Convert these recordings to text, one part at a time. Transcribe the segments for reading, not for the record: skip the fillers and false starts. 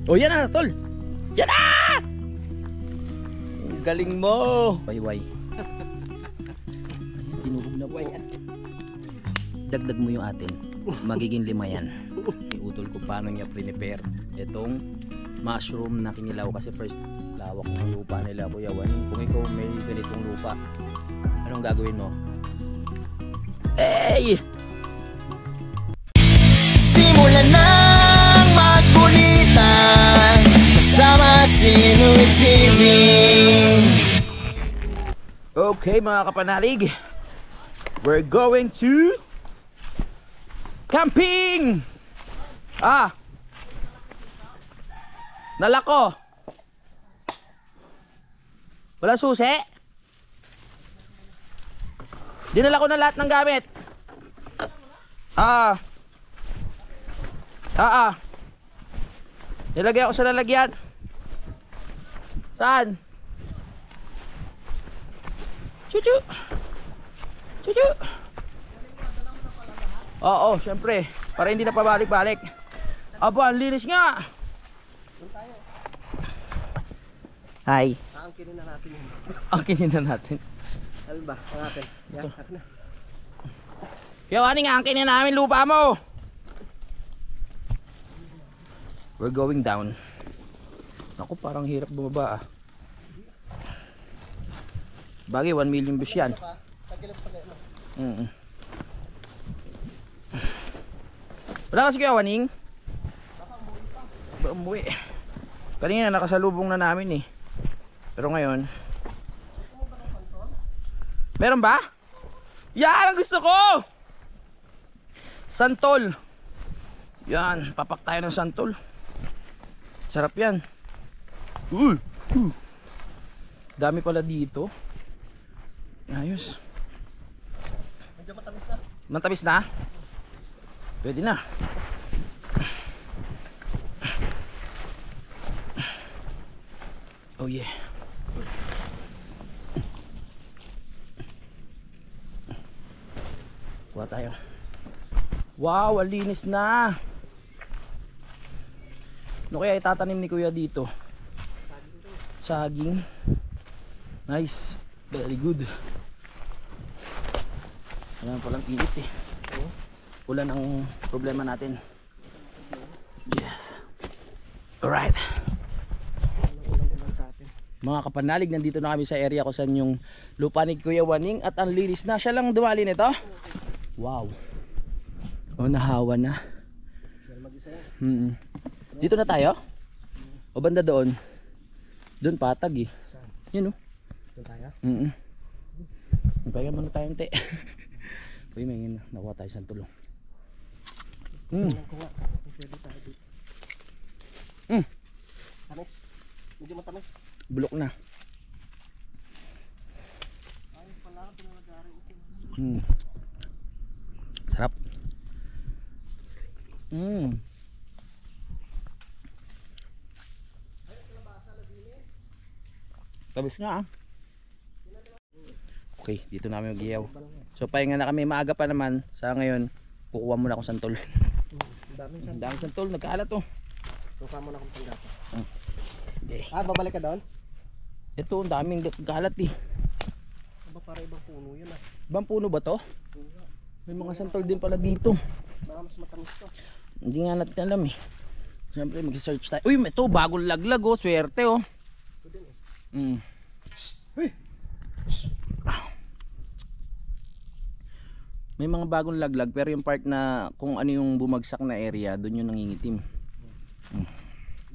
Oh, yan na, tol. Yan na! Ang galing mo. Wayway. Tinuhog na po. Dagdag mo yung atin. Magiging 5 yan. Iutol ko paano niya prepare itong mushroom na kinilaw kasi first lawak ng lupa nila Kuya Waning. Kung ikaw may ganitong lupa, anong gagawin mo? Hey! Simulan ng magkulitan kasama si Nuy TV. Okay mga kapanalig, we're going to camping! Nalako! Wala susi? Dinala ko na lahat ng gamit. Nilagay ako sa lalagyan. Saan? Chuchu! Chuchu! Oo, syempre. Para hindi na pabalik-balik. Aba, ang linis nga! Hi. Angkinin na natin yun. Angkinin na natin. Ano ba? Ang atin. Yan, akin na. Kaya Waning, angkinin na namin lupa mo. We're going down. Naku, parang hirap bumaba Bagay, 1 million views yan. Wala kasi Kuya Waning. Baka umuwi. Kanina nakasalubong na namin eh. Pero ngayon meron ba? Yan ang gusto ko! Santol. Yan, papak tayo ng santol. Sarap yan. Dami pala dito. Ayos. Medyo matamis na. Matamis na? Pwede na. Oh yeah. Kuha tayo. Wow, ang linis na. Ano kaya itatanim ni Kuya dito? Saging. Nice. Very good. Ayan palang init eh. Ulan ang problema natin. Yes. Alright. Ulang-ulang sa atin. Mga kapanalig, nandito na kami sa area ko saan yung lupa ni Kuya Waning at ang linis na. Siya lang dumali nito. Wow. Oh, nahawa na. Dito na tayo? O banda doon? Doon patag eh. Saan? Yun o. Doon tayo? Pahinga muna tayong te. Uy, may nakuha tayo sa tulong. Tingnan ko nga. Pwede tayo dito. Tamis. Medyo matamis. Bulok na. Ay, pala. Pinalagari ito. Sarap. Tabis nga Okay, dito namin mag-iyaw. So pahinga na kami, maaga pa naman. Sa ngayon, kukuha muna akong santol. Ang daming santol, nagkaalat to. Suka mo na kung panggata. Okay. Babalik ka doon? Ito, ang daming nagkaalat eh. Aba, para ibang puno yun ah. Ibang puno ba to? May mga santol din pala dito. Baka mas matamis to. Hindi nga natin alam eh. Siyempre mag-search tayo. Uy, ito bagong laglag oh, swerte oh. Ito din eh. Uy. May mga bagong laglag pero yung part na kung ano yung bumagsak na area, doon yung nangingitim.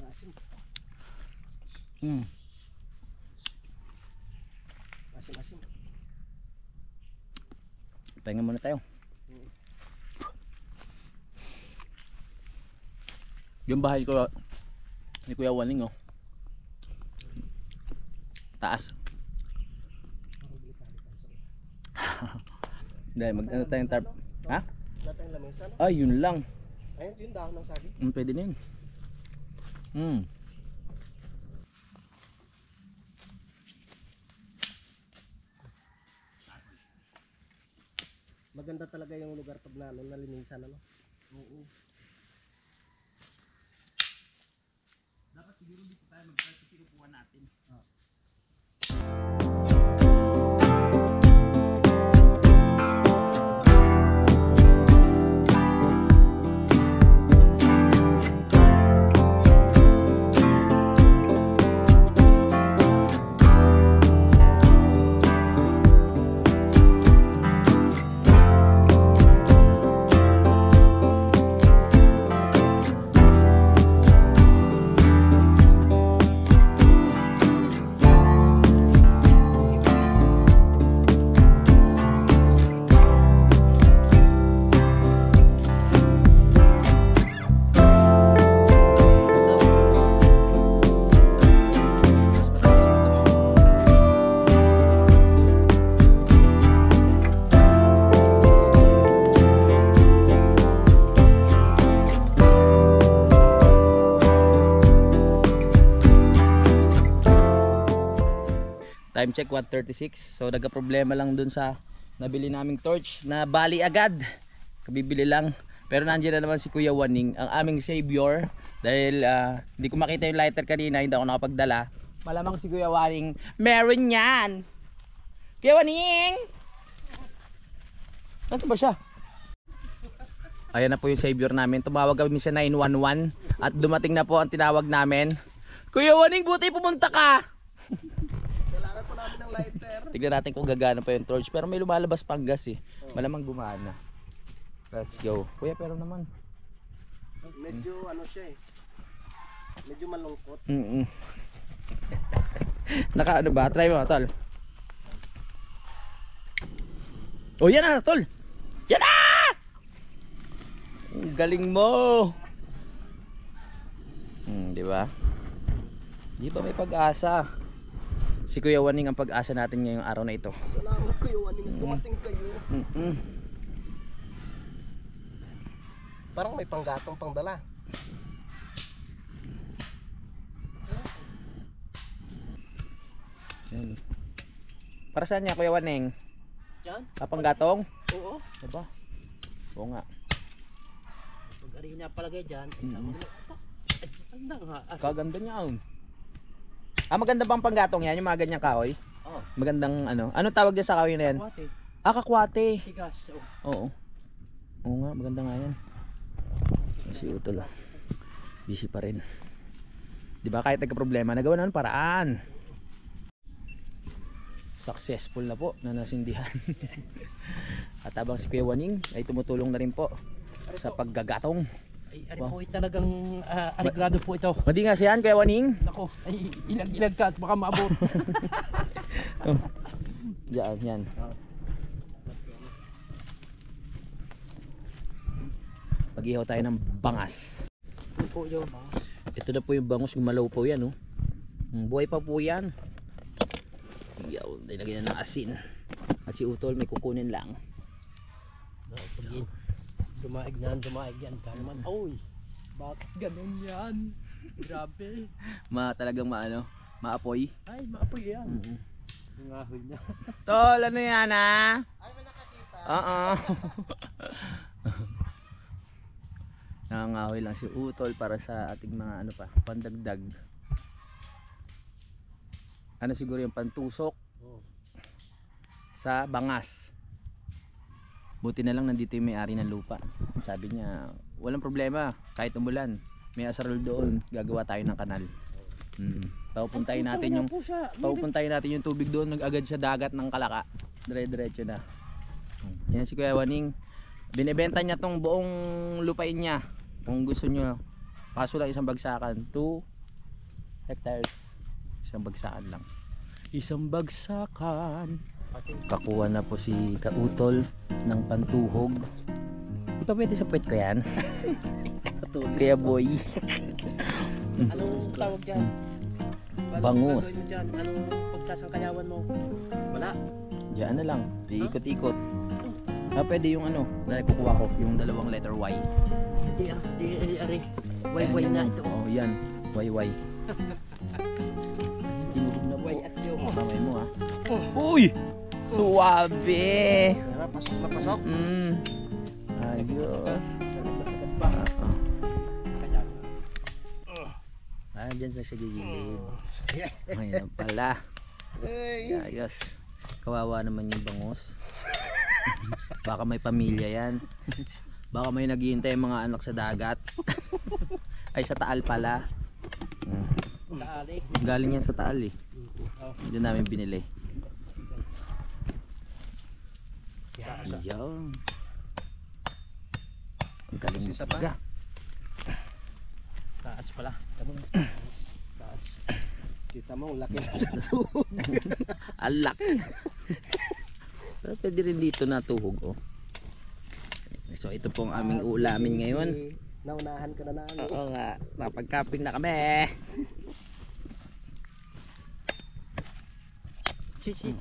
Maasim. Asim-asim. Pahinga muna tayo. Yung bahay ko ni Kuya Waning oh. Taas. Dahil mag-ano tayong tarp. Ha? Wala tayong lamesa no? Ah, yun lang. Ayun, yung dahon ng saging. Pwede na yun. Maganda talaga yung lugar pag na, nalinisan ano. Oo. siguro dito tayo mag-start kasi upuan natin. Time check 1:36. So nagka-problema lang dun sa nabili naming torch na bali agad. Kabibili lang. Pero nandiyan na naman si Kuya Waning, ang aming savior. Dahil hindi ko makita yung lighter kanina, hindi ako nakapagdala. Malamang si Kuya Waning, meron yan. Kuya Waning! Nasaan ba siya? Ayan na po yung savior namin. Tumawag kami sa 911 at dumating na po ang tinawag namin. Kuya Waning, buti pumunta ka! Tignan natin kung gagana pa yung torch. Pero may lumalabas pang gas eh. Malamang gumana. Let's go. Kuya, pero naman Medyo ano siya eh. Medyo malungkot. Naka ano ba? Try mo, tol. Oh, yan na, tol. Yan na! Ang galing mo. Di ba? Di ba may pag-asa? Si Kuya Waning ang pag-asa natin ngayong araw na ito. Salamat Kuya Waning, dumating kayo. Parang may panggatong pangdala. Yan. Para saan niya Kuya Waning? Diyan? Kapanggatong? Oo. Diba? Oo nga. Pag ari niya palagay dyan. Ang nga. Kaganda niya. Maganda bang panggatong yan? Yung mga ganyang kahoy? Oo. Magandang ano? Ano tawag niya sa kahoy na yan? Kakwate. Kakwate. Tigas. Oo. Oo nga, maganda nga yan. Si Utol. Busy pa rin. Diba kahit nagka-problema, nagawa na ng paraan. Successful na po na nasindihan. At habang si Kuya Waning ay tumutulong na rin po sa paggagatong. Ay, po talagang ariglado po ito. Madi nga siyan Kuya Waning. Nako, ay ilag-ilag ka at baka maabot. Diyan, yan. Mag-ihaw tayo ng bangas. Po yun. Ito na po yung bangus, gumalaw po yan, oh. Buhay pa po yan. Iyaw, nilagyan na ng asin. At si Utol may kukunin lang. Dumaig yan. Kaya naman, oy, bakit ganun yan? Grabe. Talagang maapoy. Ay, maapoy yan. Nangahoy na. Tol, ano yan ha? Ay, may nakakita. Oo. Nangangahoy lang si Utol para sa ating mga pandagdag. Ano siguro yung pantusok sa bangas. Buti na lang nandito yung may-ari ng lupa. Sabi niya, walang problema kahit umulan. May asarol doon, gagawa tayo ng kanal. Papupuntahin natin yung tubig doon, nag-agad sa dagat ng Kalaka. Dire-diretso na. Yan si Kuya Waning. Binebenta niya tong buong lupain niya. Kung gusto niyo, kaso lang isang bagsakan, 2 hectares. Isang bagsakan lang. Isang bagsakan. Kakuha na po si Kautol ng pantuhog. Di pa pwede sa puwet ko yan? Kaya boy. Anong tawag dyan? Bangus. Anong pagsasangkayawan mo? Wala. Diyan na lang. Iikot-ikot. Pwede yung dahil kukuha ko yung dalawang letter Y. Di Y na ito. Oh, yan. Y. Tinulog na po. Y at yo. Mamay mo ha. Uy! Suwabe! Pasok na pasok. Ayos. Ah, dyan sa gilid. Yeah. Ayan pala. Ay. Ayos. Kawawa naman yung bangos. Baka may pamilya yan. Baka may naghihintay mga anak sa dagat. Ay, sa Taal pala. Taali. Galing yan sa Taal eh. Hindi namin binili. Ayan. Ang galing Isa talaga. Taas pala. Taas. Kita mo, laki na sa tuhog. Alak. Pero pwede rin dito natuhog oh. So ito pong aming ulamin ngayon. Naunahan ka na namin. Oo nga, napag-camping na kami. Chichi.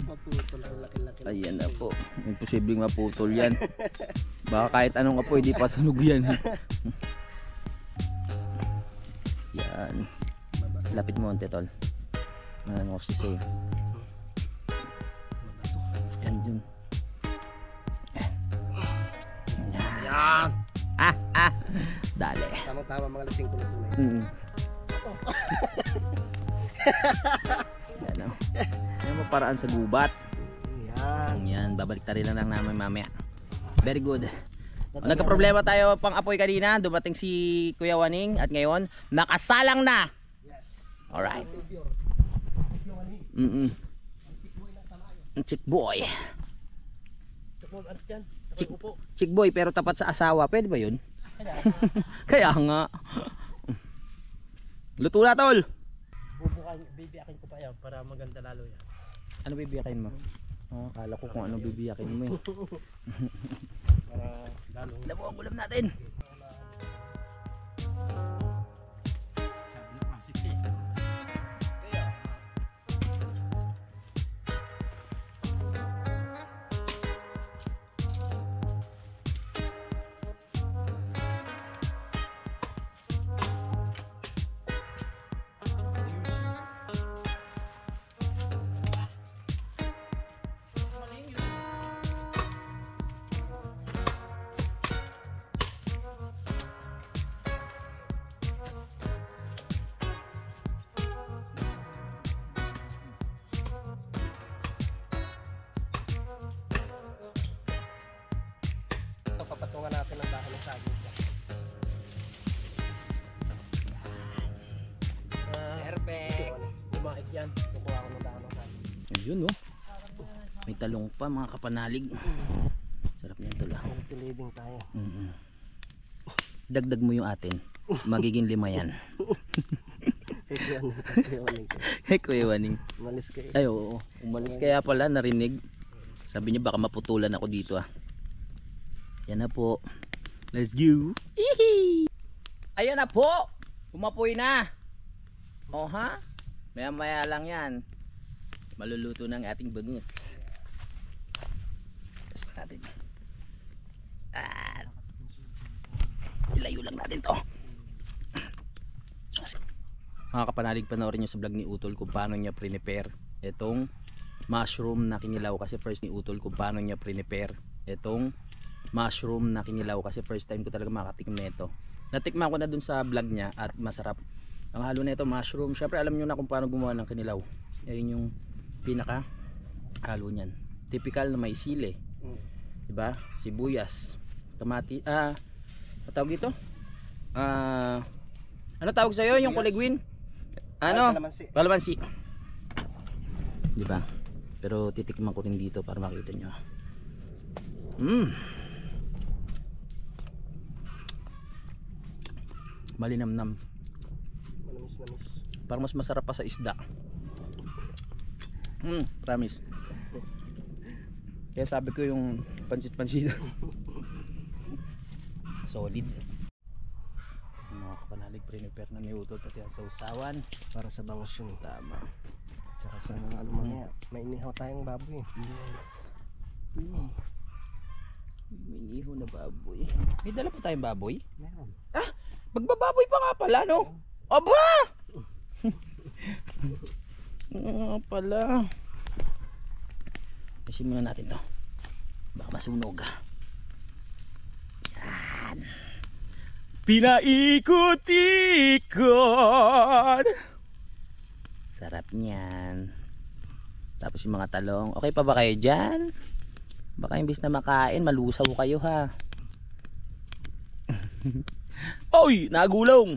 Maputol ang laki-laki. Ayan na po. Imposibleng maputol yan. Baka kahit anong apoy di pa sunog yan. Yan. Lapit mo onte tol. Ano ko sa'yo. Yan yun. Yan. Dali. Tamang-tama mga lasing ko na tunay. Yan o. Yan mo paraan sa gubat. Yan. Yan. Babalik tayo lang namin mamaya. Very good. Nagka-problema tayo pang apoy kanina. Dumating si Kuya Waning. At ngayon, nakasalang na. Yes. Alright. Savior. Ang chick boy. Takbo, ano dyan? Chick, Upo. chick boy pero tapat sa asawa. Pwede ba yun? Kaya nga. Luto na tol. Bibiyakin ko pa yan para maganda lalo yan. Ano bibiyakin mo? Oh, akala ko kung ano bibiyakin mo eh. Para lalo. Labo ang ulam natin. Papatungan natin ang dahon ng saging. Perfect. Lumait yan. Kukuha ko ng dahon ng saging. Ayun oh. May talong pa mga kapanalig. Sarap niyan tol. Tilibing tayo. Dagdag mo yung atin. Magiging 5 yan. Hey Kuya Waning. Malis kayo. Ay oo. Umalis kaya pala narinig. Sabi niya baka maputulan ako dito ah. Yan na po. Let's go. Hihi. Ayan na po. Umapoy na. Oh ha? Maya maya lang yan. Maluluto ng ating bangus. Tapos natin. At ilayo lang natin to. Mga kapanalig, panoorin nyo sa vlog ni Utol kung paano niya prepare itong mushroom na kinilaw. Kasi first ni Utol kung paano niya prepare itong mushroom na kinilaw. Kasi first time ko talaga makatikim nito. Natikman ko na dun sa vlog niya at masarap. Ang halo nito mushroom. Syempre alam nyo na kung paano gumawa ng kinilaw. Ayun yung pinaka halo niyan. Typical na may sili. Diba? Sibuyas. Kamati. Tawag dito? Ano tawag sa'yo? Yung kuligwin? Ano? Kalamansi. Kalamansi. Diba? Pero titikman ko rin dito para makita nyo. Malinamnam. Manamis-namis. Parang mas masarap pa sa isda. Promise. Kaya sabi ko yung pansit-pansit. Solid. Mga kapanalig, prepare na ni Utol pati ang sausawan. Para sa bangus yun. Tama. Tsaka sa mga ano mamaya. May inihaw tayong baboy. Yes. May iho na baboy. May dala pa tayong baboy? Meron. Magbababoy pa nga pala, no? Aba! Oo nga pala. Kasi muna natin to. Baka masunog. Yan. pinaikot-ikot. Sarap niyan. Tapos yung mga talong. Okay pa ba kayo dyan? Baka imbis na makain, malusaw kayo ha. Oy! Nagulong!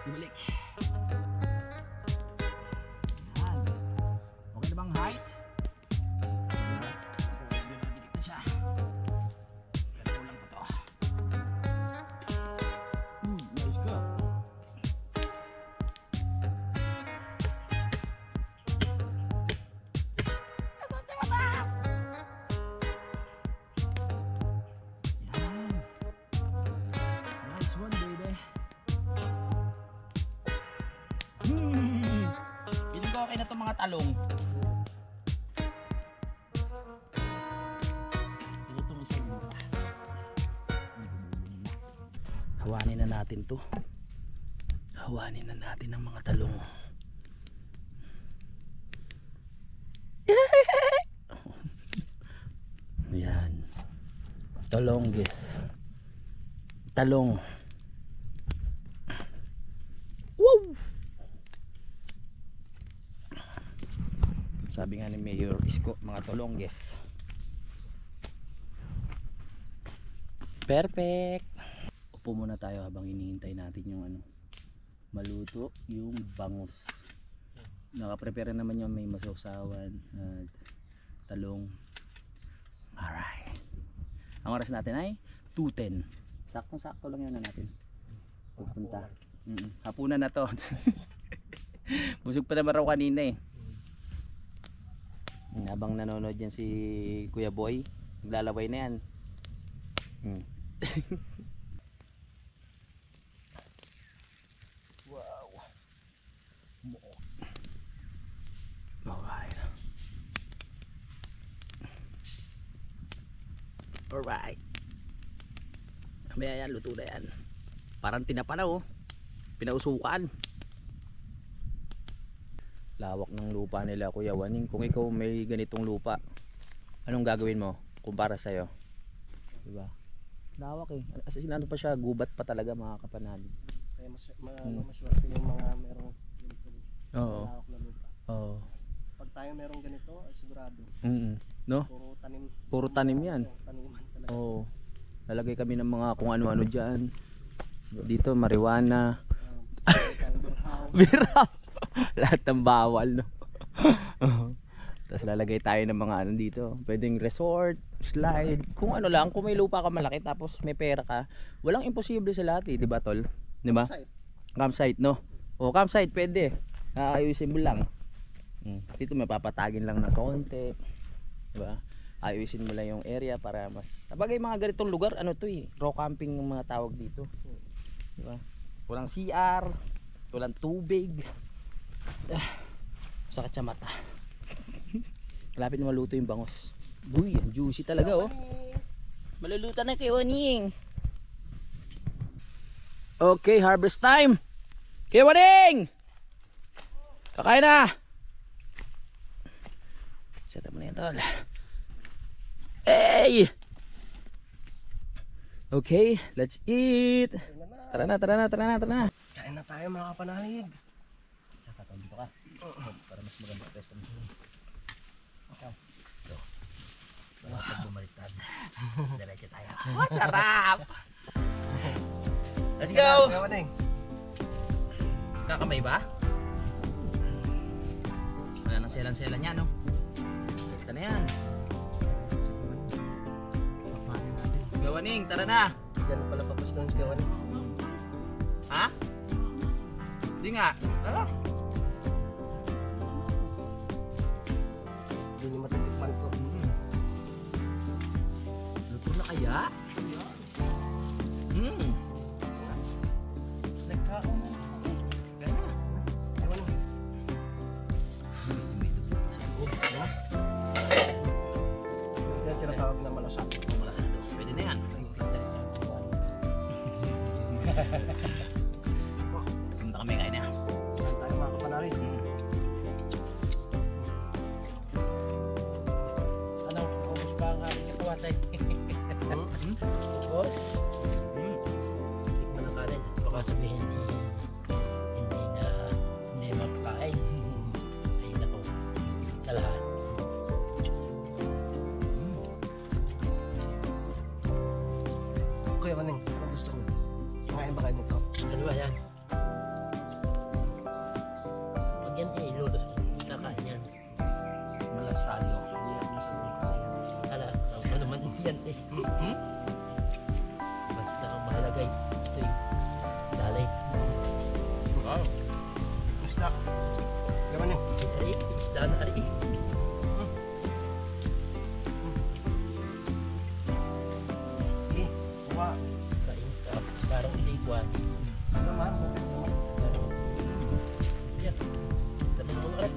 Ibalik. Yan. Okay na bang height? Binabalik na siya. Ganito lang pa to. Nice ka. Yan. Nice one, baby. Piling ko okay na itong mga talong. Itong isang hawanin na natin to. Hawanin na natin ang mga talong. Ayan. Talonggis. Talong. Wow! Sabi nga ni Mayor Isko, mga talongges. Perfect. Upo muna tayo habang hinihintay natin yung maluto yung bangus. Nakaprepare naman yung may masawsawan at talong. Alright. Ang oras natin ay 2:10. Saktong-sakto lang yun na natin pupunta. Hapunan na to. Busog pa naman raw kanina eh. Habang nanonood yan si Kuya Boy, naglalaway na yan. Wow. Alright. Alright. Mamaya yan, luto na yan. Parang tinapa na oh. Pinausukan. Lawak ng lupa nila Kuya Waning. Kung ikaw may ganitong lupa, anong gagawin mo kumpara sa'yo? Diba? Lawak eh. As in, ano pa siya, gubat pa talaga mga kapanalig. Kaya maswerte yung mga merong ganito. Oo. Lawak na lupa. Oo. Pag tayo merong ganito, ay sigurado. No? Puro tanim. Puro tanim yan. Taniman talaga. Oo. Lalagay kami ng mga kung ano-ano dyan. Dito, marijuana. Biraw. Lahat ng bawal, no? Tapos lalagay tayo ng mga ano dito. Pwedeng resort, slide, kung ano lang. Kung may lupa ka malaki tapos may pera ka, walang imposible sa lahat eh, di ba tol? Di ba? Campsite, no? O campsite pwede. Ayusin mo lang. Dito may papatagin lang ng konti. Di ba? Ayusin mo lang yung area para mas sabagay mga ganitong lugar, ano to eh, raw camping yung mga tawag dito. Di ba? Walang CR, walang tubig. Sakit sa mata. Malapit na maluto yung bangus. Uy, ang juicy talaga oh. Maluluto na kay Waning. Okay, harvest time. Kay Waning! Kakain na. Set up mo na yan tol. Hey! Okay, let's eat. Tara na. Kain na tayo mga kapanalig. Dito ka. Para mas maganda pwesto mo. Okay. So, wala pag bumaliktad. Diretso tayo. Masarap! Let's go! Kakamay ba? Wala nang selan-selan yan, no? Ito na yan. Gawaning, tara na! Diyan pala papos ng gawan. Ha? Hindi nga. Tara. Hindi nyo matitikman ko. Luto na kaya? Nagkaon na. Gana. natin. Boss. Tikman ng kanin. Baka sabihin hindi mapakain. Ay nako. Sa lahat. Kuya Maneng, ano gusto mo? Kumain ba kayo nito? Ano ba yan? Pag yan ilulos, kakain yan. Malasado. Hindi ako masyadong kaya. Hala, ako naman yan eh. Basta ang mahalaga ito yung dalay. Wow. Isda. Kuya Maneng. Ay, isda na ari. Eh, kuha. Kain ka. Parang iligwan. Naman, bukit naman. Yan. Dami mo na rin.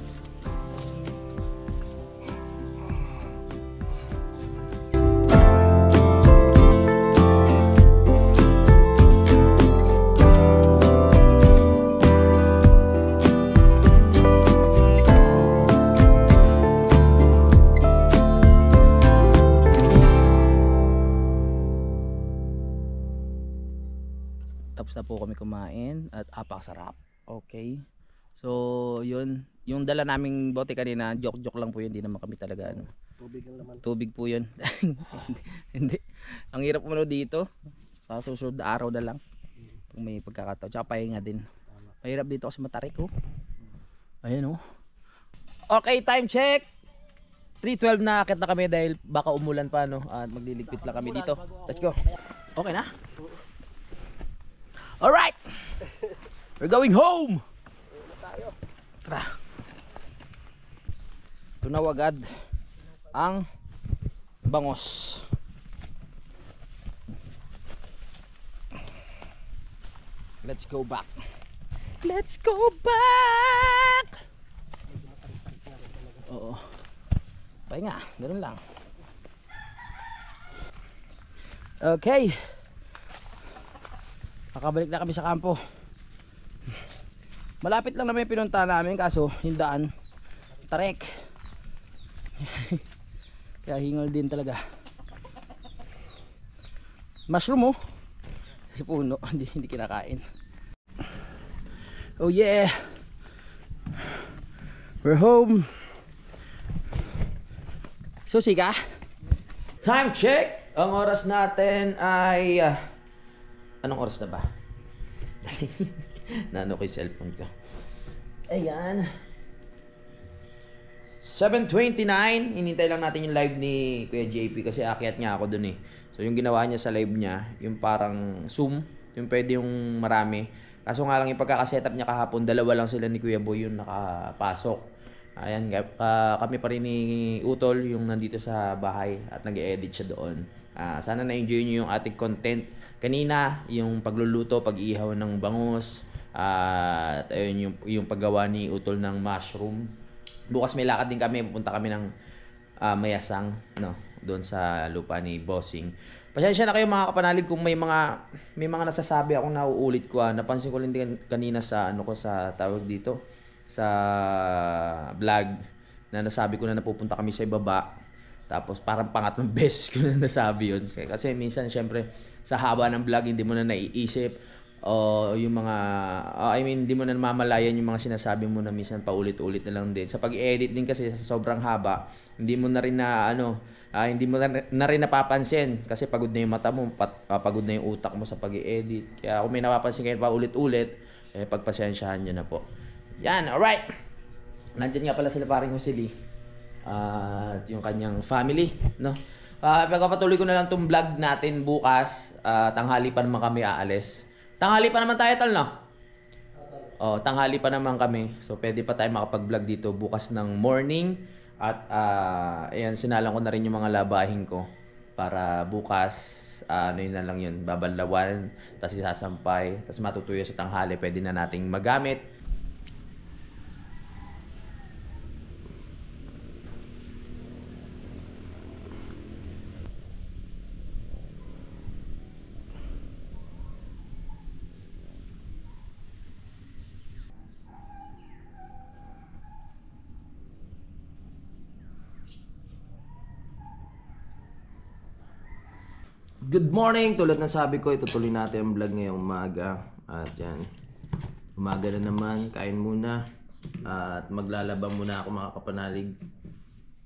Tapos na po kami kumain at apakasarap. Okay. So, yun. Yung dala naming bote kanina, joke-joke lang po yun. Hindi naman kami talaga ano. Tubig ang laman. Tubig po yun. Hindi. Ang hirap mo dito. Sa susunod na araw na lang. Kung may pagkakataon. Tsaka pahinga din. Mahirap dito kasi matarik oh. Ayun oh. Okay, time check. 3:12 na akit na kami dahil baka umulan pa no. At magliligpit lang kami dito. Let's go. Okay na? Alright! We're going home! Tara. Tunaw agad ang bangos. Let's go back. Let's go back! Oo. Pahinga, ganun lang. Okay. Nakabalik na kami sa kampo. Malapit lang naman yung pinunta namin kaso yung daan tarek. Kaya hingal din talaga. Mushroom oh. Sa puno, hindi kinakain. Oh yeah. We're home. Susi ka? Time check. Ang oras natin ay anong oras na ba? Nano ko yung cellphone ko. Ayan. 7:29. Hinintay lang natin yung live ni Kuya JP kasi akyat niya ako dun eh. So yung ginawa niya sa live niya, yung parang Zoom, yung pwede yung marami. Kaso nga lang yung pagkakasetup niya kahapon, dalawa lang sila ni Kuya Boy yung nakapasok. Ayan, kami pa rin ni Utol yung nandito sa bahay at nag-edit siya doon. Sana na-enjoy niyo yung ating content kanina, yung pagluluto, pag-ihaw ng bangus, at ayun yung paggawa ni Utol ng mushroom. Bukas may lakad din kami, pupunta kami ng Mayasang, no, doon sa lupa ni Bossing. Pasensya na kayo mga kapanalig kung may mga nasasabi akong nauulit ko. Napansin ko lang din kanina sa ano ko sa tawag dito sa vlog na nasabi ko na napupunta kami sa ibaba. Tapos parang pangatlong beses ko na nasabi yun. Kasi minsan syempre sa haba ng vlog hindi mo na naiisip o yung mga hindi mo na namamalayan yung mga sinasabi mo na minsan paulit-ulit na lang din. Sa pag-edit din kasi sa sobrang haba, hindi mo na rin na hindi mo na rin napapansin kasi pagod na yung mata mo, pagod na yung utak mo sa pag-edit. Kaya kung may napapansin kayo paulit-ulit, pagpasensyahan nyo na po. Yan, alright. Nandiyan nga pala sila paring Jose Lee. At yung kanyang family, no? Pagpapatuloy ko na lang tong vlog natin bukas. Tanghali pa naman kami aalis. Tanghali pa naman tayo, Tal, no? Oh, tanghali pa naman kami. So, pwede pa tayo makapag-vlog dito bukas ng morning. At, ayan, sinalang ko na rin yung mga labahin ko. Para bukas, yun na lang yun, babalawan, tapos isasampay, tapos matutuyo sa tanghali, pwede na nating magamit. Good morning! Tulad ng sabi ko, itutuloy natin ang vlog ngayong umaga. At yan, umaga na naman, kain muna. At maglalaba muna ako mga kapanalig.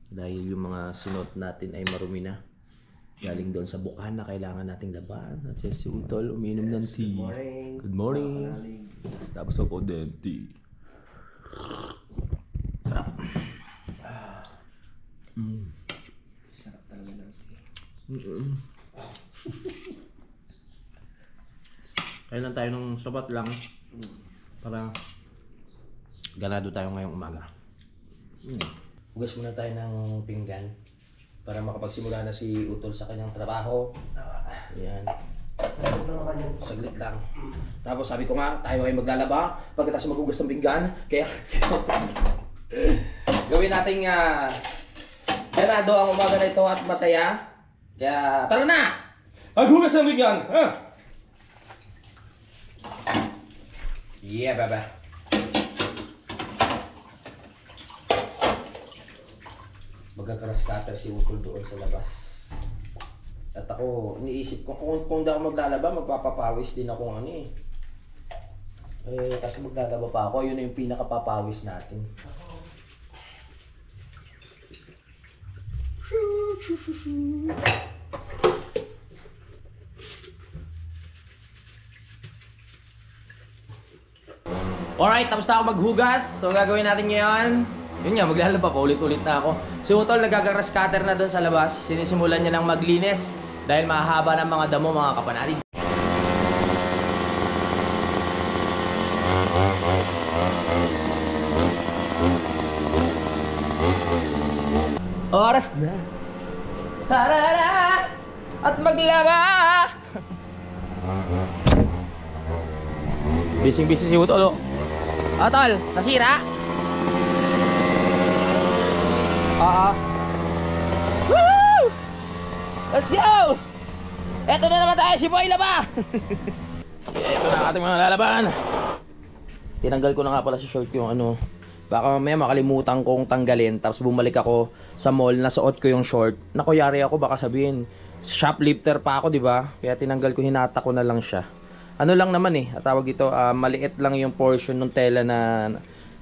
Dahil yung mga sinot natin ay marumi na. Galing doon sa bukan na kailangan nating laban. At si Utol umiinom ng tea. Good morning! Tapos ako din, tea. Sarap. Sarap talaga ng tea. Kailan tayo ng sabat lang para ganado tayo ngayong umaga. Hugas muna tayo ng pinggan para makapagsimula na si Utol sa kanyang trabaho. Ayan. Saglit lang. Tapos sabi ko nga, tayo ay maglalaba pagkatapos maghugas ng pinggan. Kaya gawin nating ganado ang umaga na ito at masaya. Kaya tara na! Maghugas ng pinggan! Yeah, baba. Magkakaras cutter si Utol doon sa labas. At ako, iniisip ko, kung hindi ako maglalaba, magpapapawis din ako kasi maglalaba pa ako, yun na yung pinakapapawis natin. Alright, tapos na ako maghugas. So, gagawin natin ngayon. Yun nga, maglalaba pa. Ulit-ulit na ako. Si Utol, nagagaras cutter na doon sa labas. Sinisimulan niya ng maglinis. Dahil mahaba ng mga damo, mga kapanalig. Oras na. Tarara! At maglaba! Bising-bising si Utol, oh. Tol, nasira? Woo! Let's go! Eto na naman tayo, si Boy Laba! Eto na ating mga lalaban. Tinanggal ko na nga pala sa short ko yung baka mamaya makalimutan kong tanggalin. Tapos bumalik ako sa mall, nasuot ko yung short. Nakuyari ako, baka sabihin shoplifter pa ako, diba? Kaya tinanggal ko, hinata ko na lang siya. Ano lang naman tawag ito, maliit lang yung portion ng tela na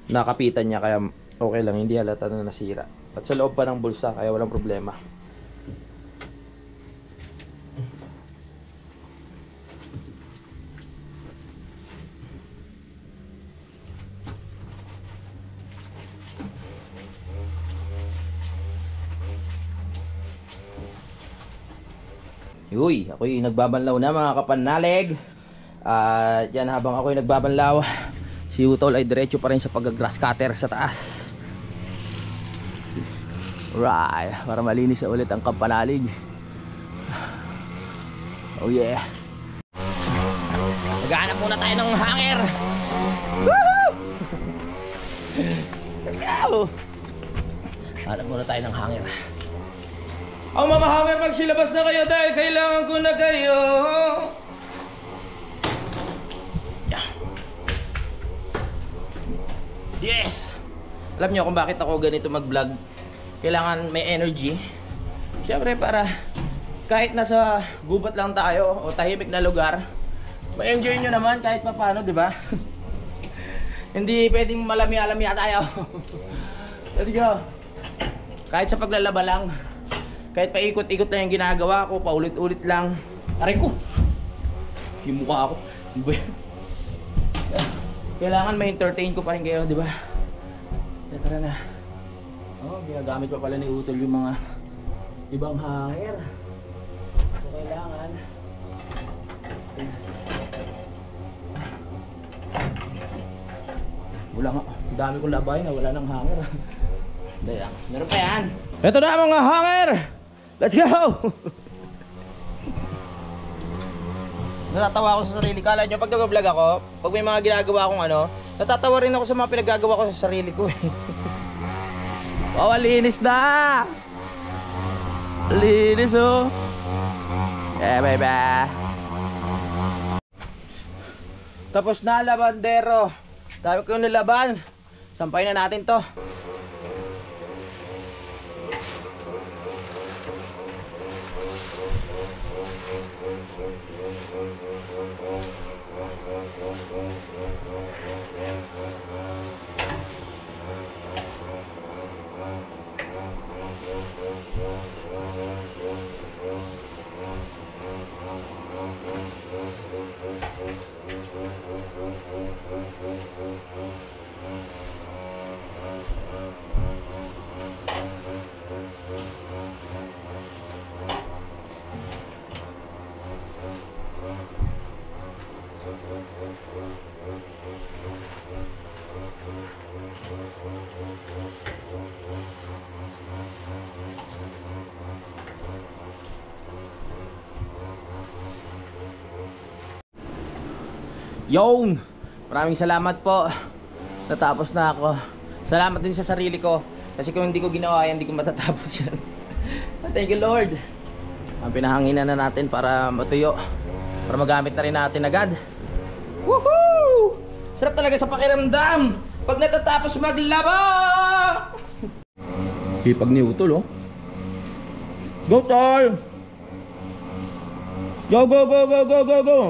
nakapitan niya, kaya okay lang, hindi halata na nasira. At sa loob pa ng bulsa, kaya walang problema. Uy, ako'y nagbabanlaw na mga kapanalig. Yan, habang ako'y nagbabanlaw, si Utol ay diretso pa rin sa pag-grass cutter sa taas. Right, para malinis na ulit ang kapanalig. Oh yeah. Maghanap muna tayo ng hanger. Woohoo! Let's go! Hanap muna tayo ng hanger. Ang mamahanger, magsilabas na kayo dahil kailangan ko na kayo. Yes! Alam niyo kung bakit ako ganito mag-vlog? Kailangan may energy. Siyempre para kahit nasa gubat lang tayo o tahimik na lugar, ma-enjoy nyo naman kahit paano, di ba? Hindi pwedeng malami-alami tayo. Let's go! Kahit sa paglalaba lang, kahit paikot-ikot na yung ginagawa ko, paulit-ulit lang. Aray ko! Yung mukha ako. Di ba yan? Kailangan ma-entertain ko pa rin kayo, di ba? Tara na. Oh, ginagamit pa pala ni Utol yung mga ibang hanger. So, kailangan. Wala nga. Ang dami kong labay na wala nang hanger. Hindi lang. Meron pa yan. Ito na mga hanger! Let's go! Natatawa ako sa sarili. Kala nyo pag nag-vlog ako, pag may mga ginagawa akong natatawa rin ako sa mga pinagagawa ko sa sarili ko. Wow, linis na! Linis oh! Yeah, baby! Tapos na, labandero! Dami ko yung nilaban. Sampay na natin to. Yung! Maraming salamat po. Natapos na ako. Salamat din sa sarili ko. Kasi kung hindi ko ginawa yan, hindi ko matatapos yan. Thank you Lord. Ang pinahanginan na natin para matuyo. Para magamit na rin natin agad. Woohoo! Sarap talaga sa pakiramdam pag natatapos maglaba! Hipag ni Utol, oh. Go, Tol! Go, go, go, go, go, go, go!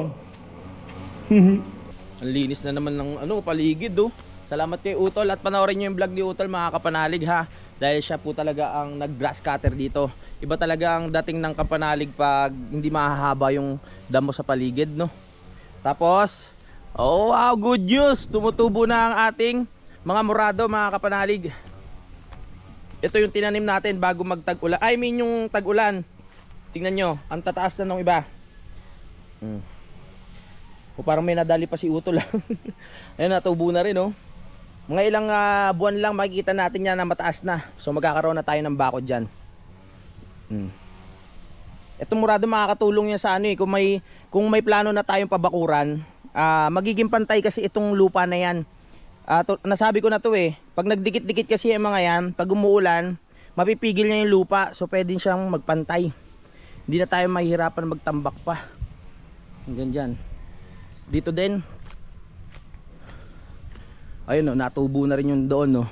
Ang linis na naman ng paligid, oh. Salamat kay Utol at panoorin nyo yung vlog ni Utol, mga kapanalig, ha. Dahil siya po talaga ang nag-grass cutter dito. Iba talaga ang dating ng kapanalig pag hindi mahahaba yung damo sa paligid, no. Tapos, oh wow, good news! Tumutubo na ang ating mga morado, mga kapanalig. Ito yung tinanim natin bago magtag-ulan. I mean yung tag-ulan. Tingnan nyo, ang tataas na nung iba. O parang may nadali pa si Utol. Ayun, natubo na rin, oh. Mga ilang buwan lang makikita natin yan na mataas na. So magkakaroon na tayo ng bakod dyan. Itong morado makakatulong yan sa kung may plano na tayong pabakuran. Magiging pantay kasi itong lupa na yan. Nasabi ko na to eh, pag nagdikit-dikit kasi yung mga yan, pag umuulan, mapipigil niya yung lupa, so pwede siyang magpantay. Hindi na tayo mahihirapan magtambak pa. Hanggang dyan. Dito din. Ayun, natubo na rin yung doon, no.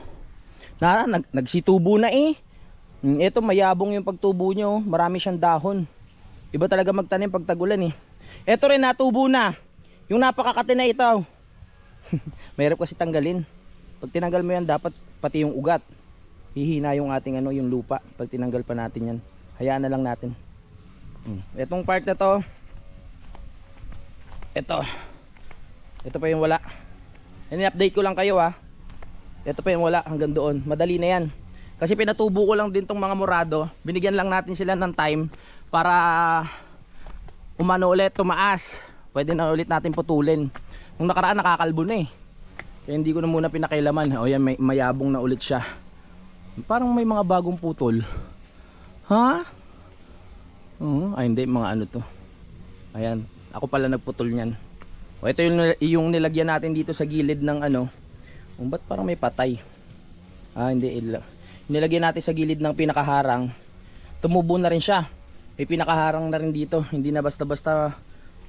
Nagsitubo na eh. Ito mayabong yung pagtubo nyo, marami siyang dahon. Iba talaga magtanim pag tag-ulan eh. Ito rin natubo na. Yung napakakati na ito. Mahirap kasi tanggalin. Pag tinanggal mo yan, dapat pati yung ugat. Hihina yung ating yung lupa. Pag tinanggal pa natin yan, hayaan na lang natin. Etong part na to, ito pa yung wala. Ini-update ko lang kayo, ha. Ito pa yung wala hanggang doon. Madali na yan. Kasi pinatubo ko lang din tong mga morado. Binigyan lang natin sila ng time para umano ulit, tumaas. Pwede na ulit natin putulin. Nung nakaraan nakakalbo na eh. Kaya hindi ko na muna pinakailaman. O yan, mayabong na ulit siya. Parang may mga bagong putol. Ha? Ay hindi, mga to. Ayan, ako pala nagputol niyan. O ito yung nilagyan natin dito sa gilid ng ba't parang may patay? Hindi. Nilagyan natin sa gilid ng pinakaharang. Tumubo na rin siya. May pinakaharang na rin dito. Hindi na basta-basta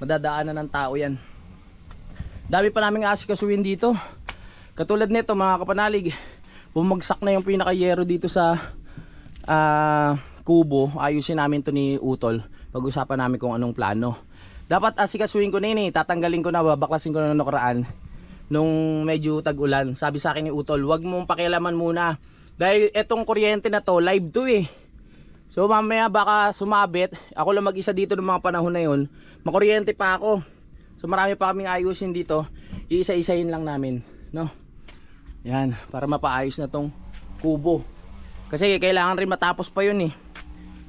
madadaanan ng tao yan. Dami pa naming asikasuhin dito. Katulad nito, mga kapanalig, bumagsak na yung pinaka-yero dito sa kubo. Ayusin namin to ni Utol. Pag-usapan namin kung anong plano. Dapat asikasuhin ko na yun eh. Tatanggalin ko na, babaklasin ko na nakaraan nung medyo tag-ulan. Sabi sa akin ni Utol, wag mong pakialaman muna. Dahil etong kuryente na to, live to eh. So mamaya baka sumabit. Ako lang mag-isa dito ng mga panahon na yun. Makuryente pa ako. So marami pa kaming ayusin dito. Iisa-isahin lang namin, no? Yan, para mapaayos na tong kubo. Kasi kailangan rin matapos pa yun eh.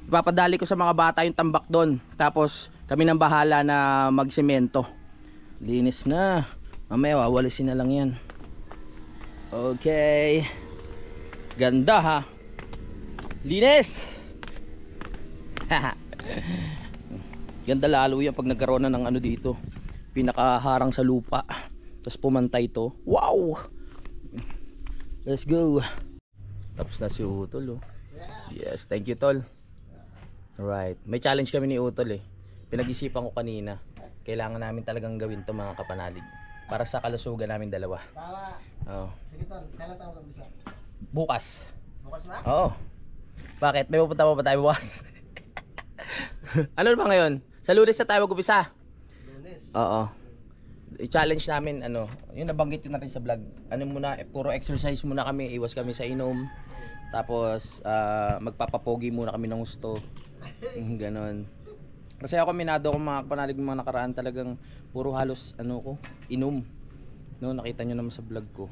Ipapadali ko sa mga bata yung tambak doon. Tapos kami nang bahala na magsemento. Linis na. Mamaya wawalisin na lang yan. Okay. Ganda ha. Linis. Ganda lalo yan pag nagkaroon na ng dito. Pinakaharang sa lupa. Tapos pumantay to. Wow. Let's go. Tapos na si Utol, oh. Yes, thank you, Tol. Alright, may challenge kami ni Utol eh. Pinag-isipan ko kanina. Kailangan namin talagang gawin to, mga kapanalig. Para sa kalusugan namin dalawa. Tama. Oo. Sige, Tol. Kailan tayo mag-umpisa? Bukas. Bukas na? Oo. Bakit? May pupunta pa ba tayo bukas? Ano ba ngayon? Sa Lunes na tayo mag-umpisa? Lunes. Oo. I-challenge namin, yung nabanggit yun na rin sa vlog. Muna, puro exercise muna kami. Iwas kami sa inom. Tapos, magpapapogi muna kami ng gusto. Ganon. Kasi ako minado ko mga kapanalig, mga nakaraan, talagang puro halos inom. No, nakita nyo naman sa vlog ko.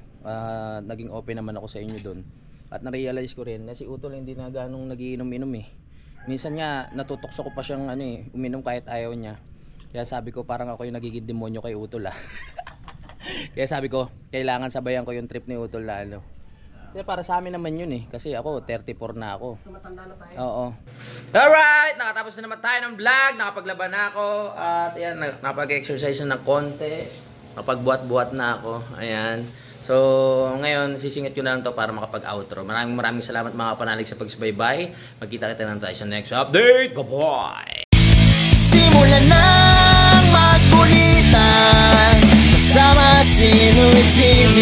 Naging open naman ako sa inyo doon. At na-realize ko rin na si Utol hindi na ganong nagiinom-inom eh. Minsan nga natutokso ko pa siyang uminom kahit ayaw niya. Kaya sabi ko parang ako yung nagiging demonyo kay Utol Kaya sabi ko kailangan sabayan ko yung trip ni Utol na Kaya para sa amin naman yun eh. Kasi ako 34 na ako. Tumatanda na tayo. Oo. Alright, nakatapos na naman tayo ng vlog. Nakapaglaba na ako. At yan, nakapag-exercise na ng konti. Mapagbuhat-buhat na ako. Ayan. So, ngayon, sisingit ko na lang to para makapag-outro. Maraming salamat mga panalig sa pagsubaybay. Magkita-kita lang tayo sa next update. Bye-bye! Simulan ng magkulitan kasama si Louie TV.